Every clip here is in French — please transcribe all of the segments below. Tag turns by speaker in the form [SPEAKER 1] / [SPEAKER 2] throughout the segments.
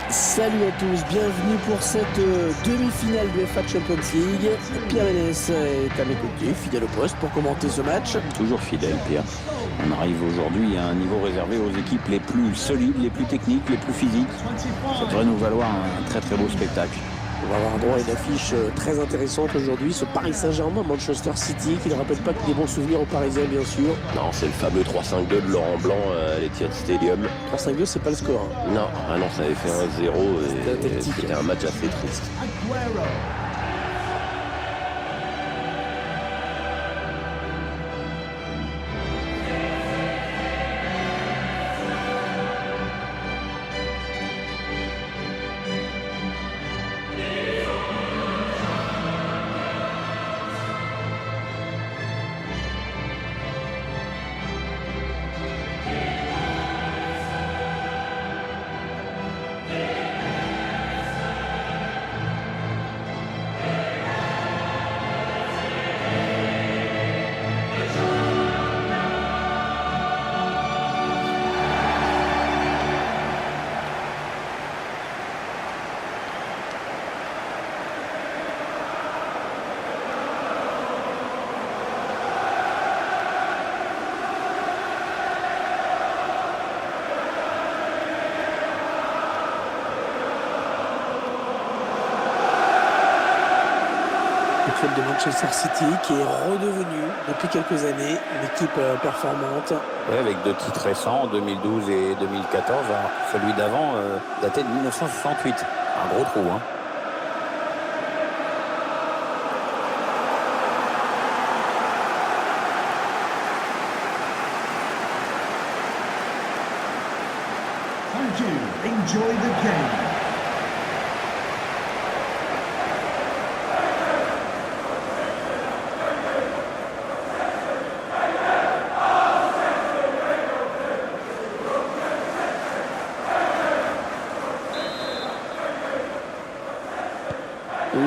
[SPEAKER 1] Salut à tous, bienvenue pour cette demi-finale de UEFA Champions League. Pierre Ménès est à mes côtés, fidèle au poste pour commenter ce match.
[SPEAKER 2] Toujours fidèle, Pierre. On arrive aujourd'hui à un niveau réservé aux équipes les plus solides, les plus techniques, les plus physiques. Ça devrait nous valoir un très très beau spectacle.
[SPEAKER 1] On va avoir droit à une affiche très intéressante aujourd'hui, ce Paris Saint-Germain, Manchester City, qui ne rappelle pas que des bons souvenirs aux Parisiens, bien sûr.
[SPEAKER 3] Non, c'est le fameux 3-5-2 de Laurent Blanc à l'Etihad Stadium.
[SPEAKER 1] 3-5-2, c'est pas le score.
[SPEAKER 3] Non, ça avait fait 1-0 et c'était un match assez triste.
[SPEAKER 1] De Manchester City qui est redevenu depuis quelques années une équipe performante.
[SPEAKER 2] Ouais, avec 2 titres récents, 2012 et 2014. Alors, celui d'avant datait de 1968. Un gros trou, hein.
[SPEAKER 4] Thank you. Enjoy the game.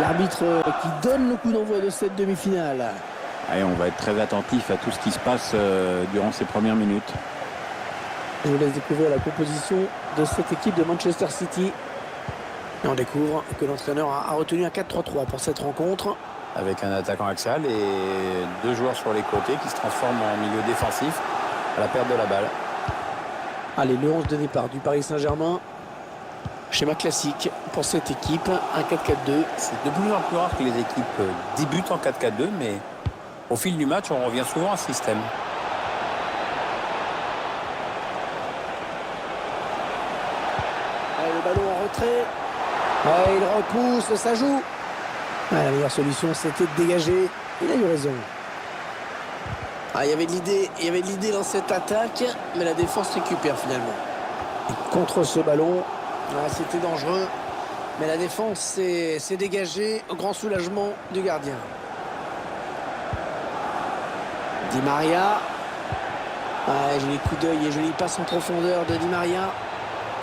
[SPEAKER 1] L'arbitre qui donne le coup d'envoi de cette demi-finale.
[SPEAKER 2] Allez, on va être très attentif à tout ce qui se passe durant ces premières minutes.
[SPEAKER 1] Je vous laisse découvrir la composition de cette équipe de Manchester City. Et on découvre que l'entraîneur a retenu un 4-3-3 pour cette rencontre.
[SPEAKER 2] Avec un attaquant axial et 2 joueurs sur les côtés qui se transforment en milieu défensif à la perte de la balle.
[SPEAKER 1] Allez, le 11 de départ du Paris Saint-Germain. Schéma classique pour cette équipe, un 4-4-2.
[SPEAKER 2] C'est de plus en plus rare que les équipes débutent en 4-4-2, mais au fil du match, on revient souvent à ce système.
[SPEAKER 1] Allez, le ballon en retrait. Ouais, il repousse, ça joue. Ouais, la meilleure solution, c'était de dégager. Il a eu raison. Ah, il y avait de l'idée dans cette attaque, mais la défense récupère finalement. Et contre ce ballon, c'était dangereux, mais la défense s'est dégagée au grand soulagement du gardien. Di Maria. Joli coup d'œil et jolie passe en profondeur de Di Maria.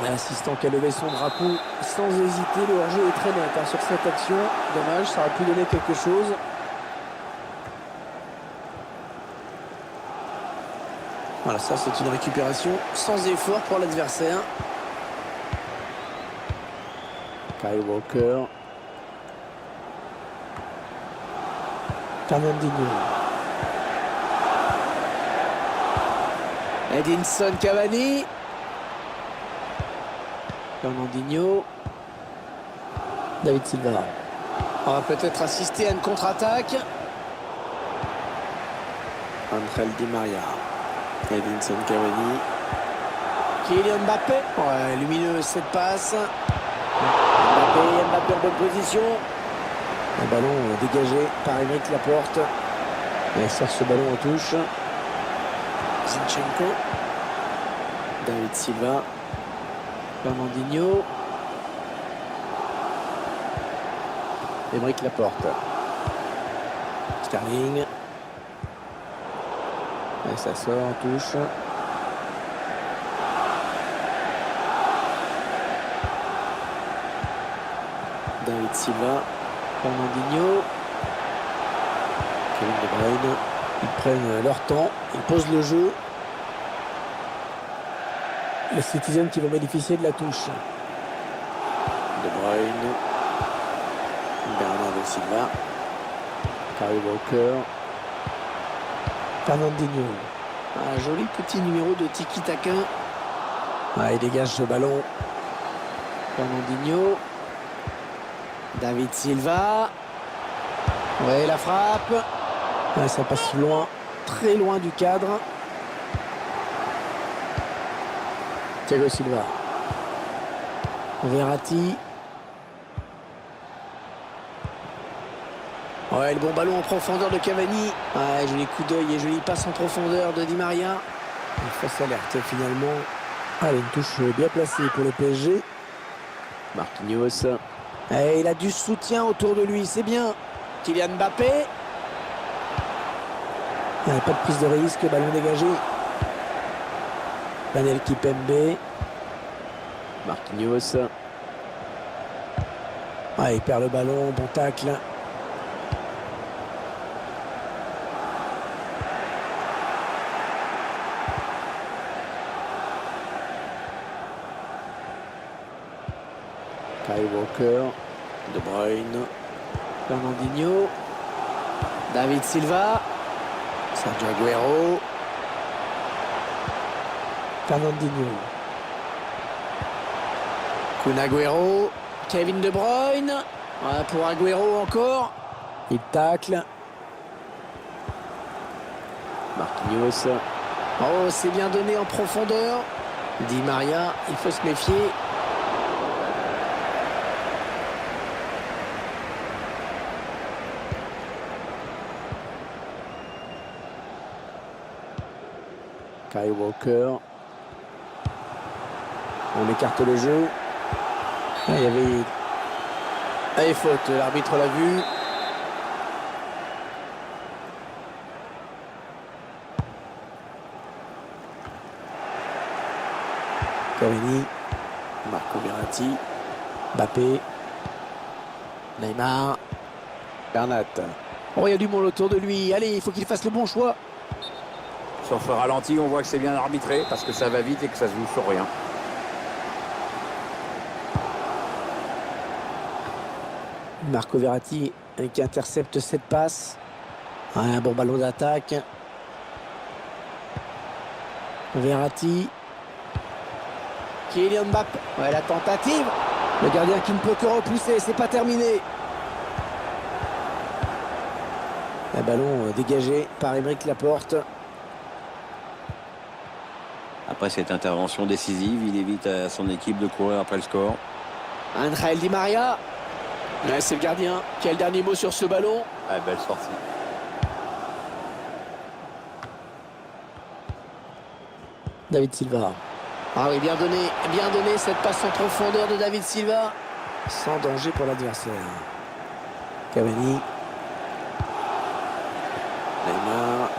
[SPEAKER 1] L'assistant qui a levé son drapeau sans hésiter. Le hors-jeu est très net sur cette action. Dommage, ça aurait pu donner quelque chose. Voilà, ça c'est une récupération sans effort pour l'adversaire. Kyle Walker. Fernandinho. Edinson Cavani. Fernandinho. David Silva. On va peut-être assister à une contre-attaque. Angel Di Maria. Edinson Cavani. Kylian Mbappé. Ouais, lumineuse cette passe. Mbappé en bonne position. Un ballon dégagé par Aymeric Laporte. Il sort ce ballon en touche. Zinchenko. David Silva. Fernandinho. Aymeric Laporte. Sterling. Et ça sort en touche. David Silva, Fernandinho, Kevin De Bruyne. Ils prennent leur temps, ils posent le jeu. Les Citizens qui vont bénéficier de la touche. De Bruyne. Bernardo Silva. Kyle Walker. Fernandinho. Un joli petit numéro de tiki-taka. Il dégage ce ballon. Fernandinho. David Silva. Ouais, la frappe. Ça passe loin, très loin du cadre. Thiago Silva. Verratti. Ouais, le bon ballon en profondeur de Cavani. Joli coup d'œil et jolie passe en profondeur de Di Maria. Une fausse alerte finalement. Une touche bien placée pour le PSG. Marquinhos. Il a du soutien autour de lui, c'est bien. Kylian Mbappé. Pas de prise de risque, ballon dégagé. Daniel Kimpembe. Marquinhos. Il perd le ballon, bon tacle. Kyle Walker. De Bruyne. Fernandinho. David Silva. Sergio Aguero. Fernandinho. Kun Aguero. Kevin De Bruyne. Pour Aguero encore. Il tacle. Marquinhos. C'est bien donné en profondeur. Di Maria, il faut se méfier. Kyle Walker. On écarte le jeu. Il y avait faute, l'arbitre l'a vu. Cavani. Marco Verratti. Mbappé. Neymar. Bernat. Il y a du monde autour de lui. Allez, il faut qu'il fasse le bon choix.
[SPEAKER 2] Sur ce ralenti, on voit que c'est bien arbitré parce que ça va vite et que ça se joue sur rien.
[SPEAKER 1] Marco Verratti qui intercepte cette passe. Un bon ballon d'attaque. Verratti. Kylian Mbappé. La tentative. Le gardien qui ne peut que repousser. C'est pas terminé. Un ballon dégagé par Aymeric Laporte.
[SPEAKER 2] Après cette intervention décisive, il évite à son équipe de courir après le score.
[SPEAKER 1] Angel Di Maria. C'est le gardien qui a le dernier mot sur ce ballon.
[SPEAKER 2] Belle sortie.
[SPEAKER 1] David Silva. Oui, bien donné cette passe en profondeur de David Silva. Sans danger pour l'adversaire. Cavani. Neymar.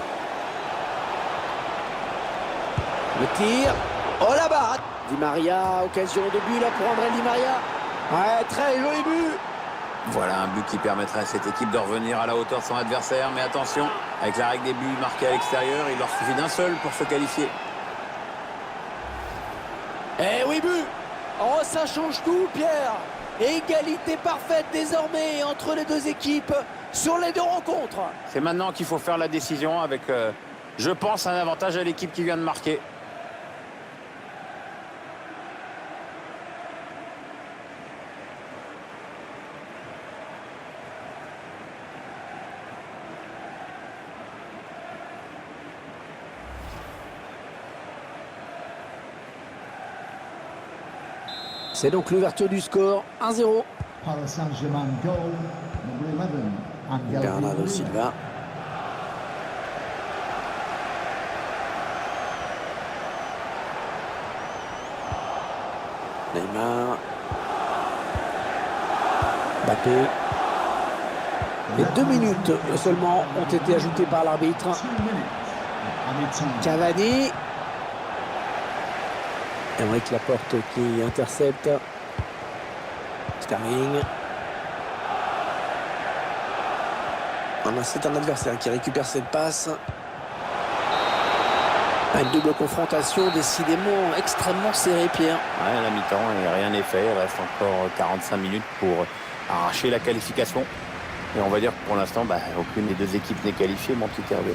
[SPEAKER 1] Le tir. Là-bas. Di Maria, occasion de but là pour André Di Maria. Très joli but.
[SPEAKER 2] Voilà un but qui permettrait à cette équipe de revenir à la hauteur de son adversaire. Mais attention, avec la règle des buts marqués à l'extérieur, il leur suffit d'un seul pour se qualifier.
[SPEAKER 1] Oui, but. Ça change tout, Pierre. Égalité parfaite désormais entre les deux équipes sur les deux rencontres.
[SPEAKER 2] C'est maintenant qu'il faut faire la décision avec, je pense, un avantage à l'équipe qui vient de marquer.
[SPEAKER 1] C'est donc l'ouverture du score, 1-0.
[SPEAKER 4] Paris Saint-Germain goal, number 11,
[SPEAKER 1] Bernardo Silva. Neymar. Mbappé. Et 2 minutes seulement ont été ajoutées par l'arbitre.
[SPEAKER 4] 2 minutes.
[SPEAKER 1] Cavani. Aymeric Laporte qui intercepte. Sterling. C'est un adversaire qui récupère cette passe. Une double confrontation décidément extrêmement serrée, Pierre.
[SPEAKER 2] Ouais, à la mi-temps, et rien n'est fait. Il reste encore 45 minutes pour arracher la qualification. Et on va dire que pour l'instant, aucune des deux équipes n'est qualifiée, mon petit Hervé.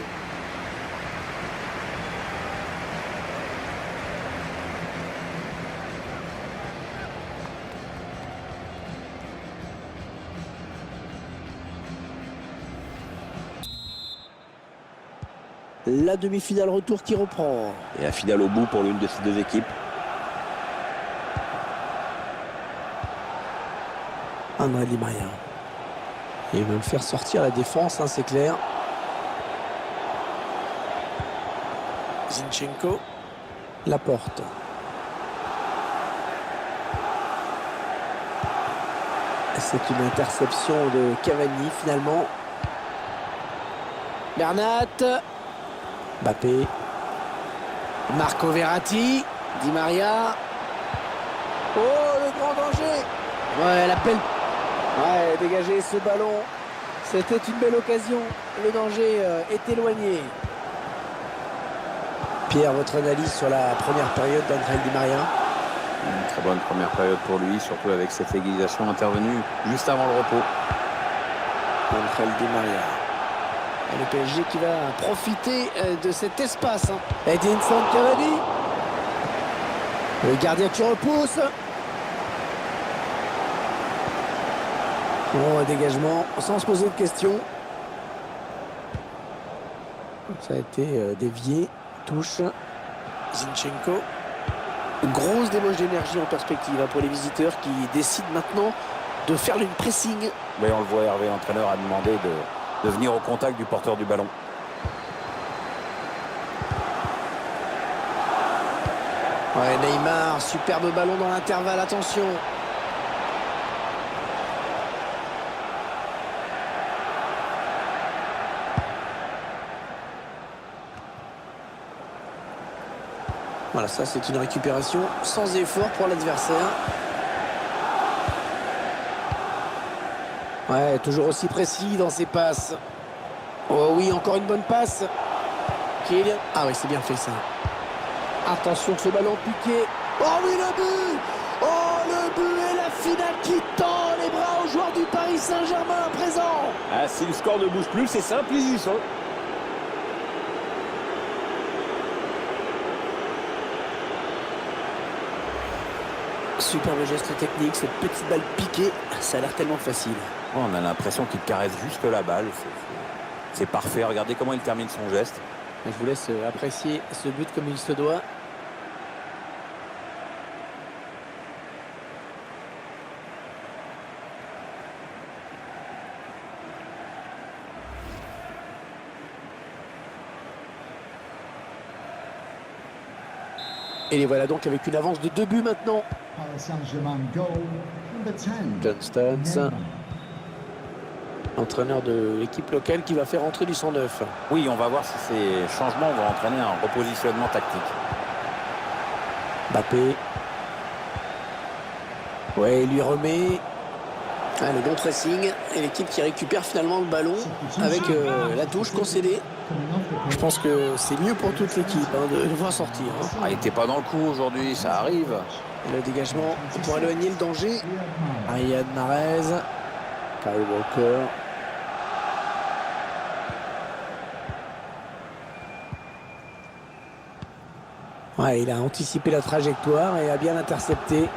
[SPEAKER 1] La demi-finale retour qui reprend.
[SPEAKER 2] Et la finale au bout pour l'une de ces deux équipes.
[SPEAKER 1] André Di Maria. Il va même faire sortir la défense, hein, c'est clair. Zinchenko. Laporte. C'est une interception de Cavani finalement. Bernat. Mbappé. Marco Verratti. Di Maria. Oh, le grand danger. Ouais, l'appel. Ouais, dégager ce ballon. C'était une belle occasion. Le danger est éloigné. Pierre, votre analyse sur la première période d'André Di Maria?
[SPEAKER 2] Une très bonne première période pour lui, surtout avec cette égalisation intervenue juste avant le repos.
[SPEAKER 1] André Di Maria. Et le PSG qui va profiter de cet espace. Edinson Cavani. Le gardien qui repousse. Bon, dégagement sans se poser de questions. Ça a été dévié. Touche. Zinchenko. Une grosse débauche d'énergie en perspective pour les visiteurs qui décident maintenant de faire le pressing.
[SPEAKER 2] Mais on le voit, Hervé, l'entraîneur a demandé de venir au contact du porteur du ballon.
[SPEAKER 1] Ouais, Neymar, superbe ballon dans l'intervalle, attention. Voilà, ça c'est une récupération sans effort pour l'adversaire. Ouais, toujours aussi précis dans ses passes. Oh oui, encore une bonne passe. Kylian. Ah oui, c'est bien fait ça. Attention, ce ballon piqué. Oh oui, le but. Oh, le but et la finale qui tend les bras aux joueurs du Paris Saint-Germain à présent.
[SPEAKER 3] Ah, si le score ne bouge plus, c'est simple, ils y sont.
[SPEAKER 1] Superbe geste technique, cette petite balle piquée, ça a l'air tellement facile.
[SPEAKER 2] Oh, on a l'impression qu'il caresse juste la balle. C'est parfait. Regardez comment il termine son geste.
[SPEAKER 1] Je vous laisse apprécier ce but comme il se doit. Et les voilà donc avec une avance de 2 buts maintenant.
[SPEAKER 4] Paris Saint-Germain goal, number 10.
[SPEAKER 1] John Stones, entraîneur de l'équipe locale qui va faire entrer du 109.
[SPEAKER 2] Oui, on va voir si ces changements vont entraîner un repositionnement tactique.
[SPEAKER 1] Mbappé. Ouais, il lui remet. Ah, le bon pressing. Et l'équipe qui récupère finalement le ballon avec la touche concédée. Je pense que c'est mieux pour toute l'équipe de le voir sortir.
[SPEAKER 2] Ah, il n'était pas dans le coup aujourd'hui, ça arrive.
[SPEAKER 1] Et le dégagement pour éloigner le danger. Riyad Mahrez. Kyle Walker. Ouais, il a anticipé la trajectoire et a bien intercepté.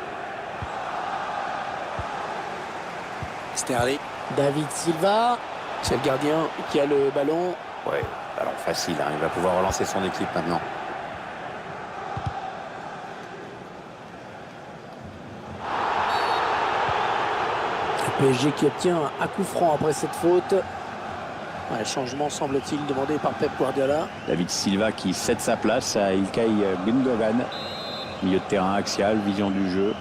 [SPEAKER 1] Sterling. David Silva. C'est le gardien qui a le ballon.
[SPEAKER 2] Ouais, ballon facile, hein. Il va pouvoir relancer son équipe maintenant.
[SPEAKER 1] Le PSG qui obtient un coup franc après cette faute. Ouais, changement semble-t-il demandé par Pep Guardiola.
[SPEAKER 2] David Silva qui cède sa place à Ilkay Gundogan. Milieu de terrain axial, vision du jeu.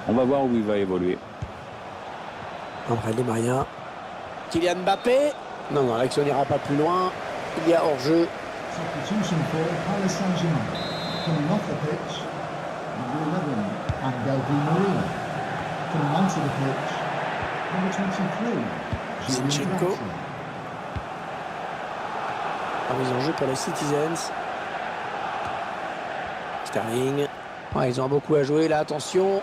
[SPEAKER 2] On va voir où il va évoluer.
[SPEAKER 1] André Di Maria. Kylian Mbappé. Non, l'action n'ira pas plus loin. Il y a hors-jeu.
[SPEAKER 4] Substitution for Paris Saint-Germain. Coming off the pitch, number 11, Angel Di Maria. Coming onto the pitch, number 23,
[SPEAKER 1] Zinchenko. Mise en jeu pour les Citizens. Sterling. Ouais, ils ont beaucoup à jouer là, attention.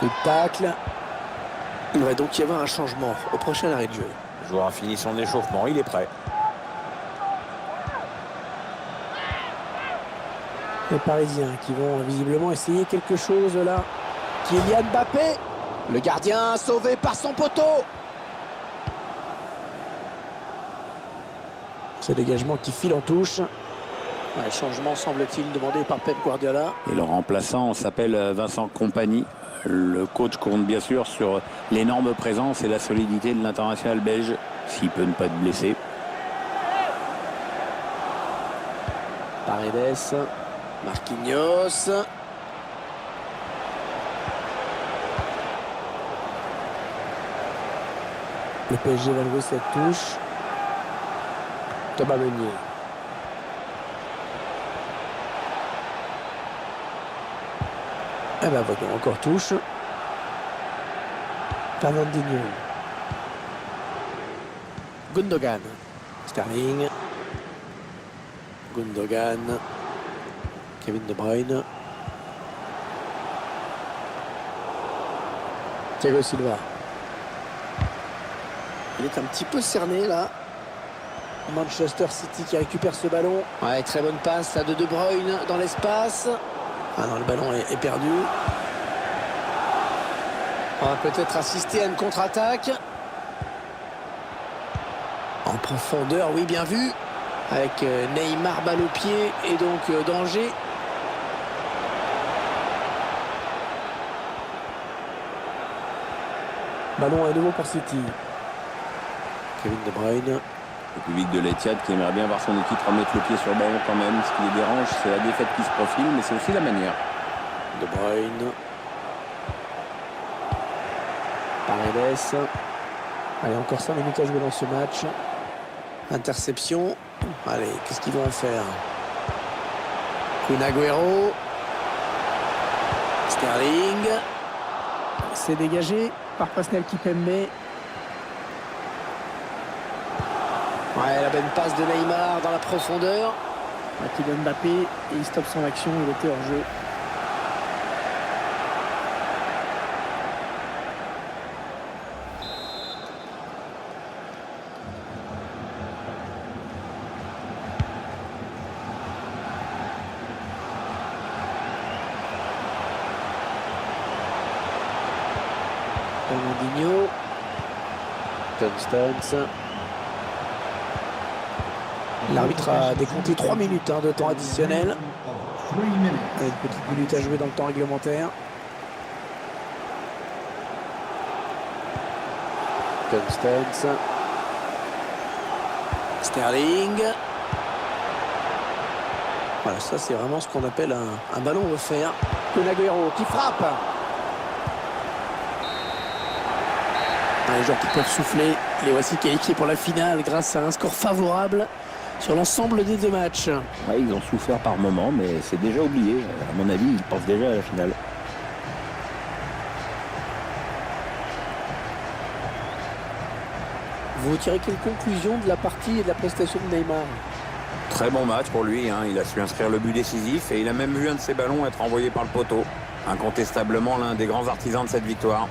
[SPEAKER 1] Coup de tacle. Il va donc y avoir un changement au prochain arrêt de jeu.
[SPEAKER 2] Le joueur a fini son échauffement, il est prêt.
[SPEAKER 1] Les Parisiens qui vont visiblement essayer quelque chose là. Kylian Mbappé. Le gardien sauvé par son poteau. Ce dégagement qui file en touche. Ouais, changement semble-t-il demandé par Pep Guardiola.
[SPEAKER 2] Et le remplaçant s'appelle Vincent Kompany. Le coach compte bien sûr sur l'énorme présence et la solidité de l'international belge, s'il peut ne pas être blessé.
[SPEAKER 1] Paredes, Marquinhos. Le PSG va jouer cette touche. Thomas Meunier. Eh ben voyons, encore touche. Fernandinho. Gundogan. Sterling. Gundogan. Kevin De Bruyne. Thiago Silva. Il est un petit peu cerné là. Manchester City qui récupère ce ballon. Ouais, très bonne passe là de De Bruyne dans l'espace. Ah non, le ballon est perdu. On va peut-être assister à une contre-attaque. En profondeur, oui, bien vu. Avec Neymar, balle au pied et donc danger. Ballon à nouveau pour City. Kevin De Bruyne.
[SPEAKER 3] Le public de l'Etihad qui aimerait bien voir son équipe remettre le pied sur le ballon quand même. Ce qui les dérange, c'est la défaite qui se profile, mais c'est aussi la manière.
[SPEAKER 1] De Bruyne. Paredes. Allez, encore 5 minutes à jouer dans ce match. Interception. Allez, qu'est-ce qu'ils vont en faire? Kun Agüero. Sterling. C'est dégagé par Presnel Kimpembe. Ouais, la bonne passe de Neymar dans la profondeur. Kylian Mbappé, et il stoppe son action, il était hors jeu. Fernandinho. John. L'arbitre a décompté 3 minutes de temps additionnel. Une petite minute à jouer dans le temps réglementaire. John. Sterling. Voilà, ça c'est vraiment ce qu'on appelle un ballon offert. Kun Agüero qui frappe. Les joueurs qui peuvent souffler. Les voici qualifiés pour la finale grâce à un score favorable sur l'ensemble des deux matchs.
[SPEAKER 3] Ouais, ils ont souffert par moments, mais c'est déjà oublié. À mon avis, ils pensent déjà à la finale.
[SPEAKER 1] Vous tirez quelle conclusion de la partie et de la prestation de Neymar?
[SPEAKER 2] Très bon match pour lui, hein. Il a su inscrire le but décisif et il a même vu un de ses ballons être envoyé par le poteau. Incontestablement l'un des grands artisans de cette victoire.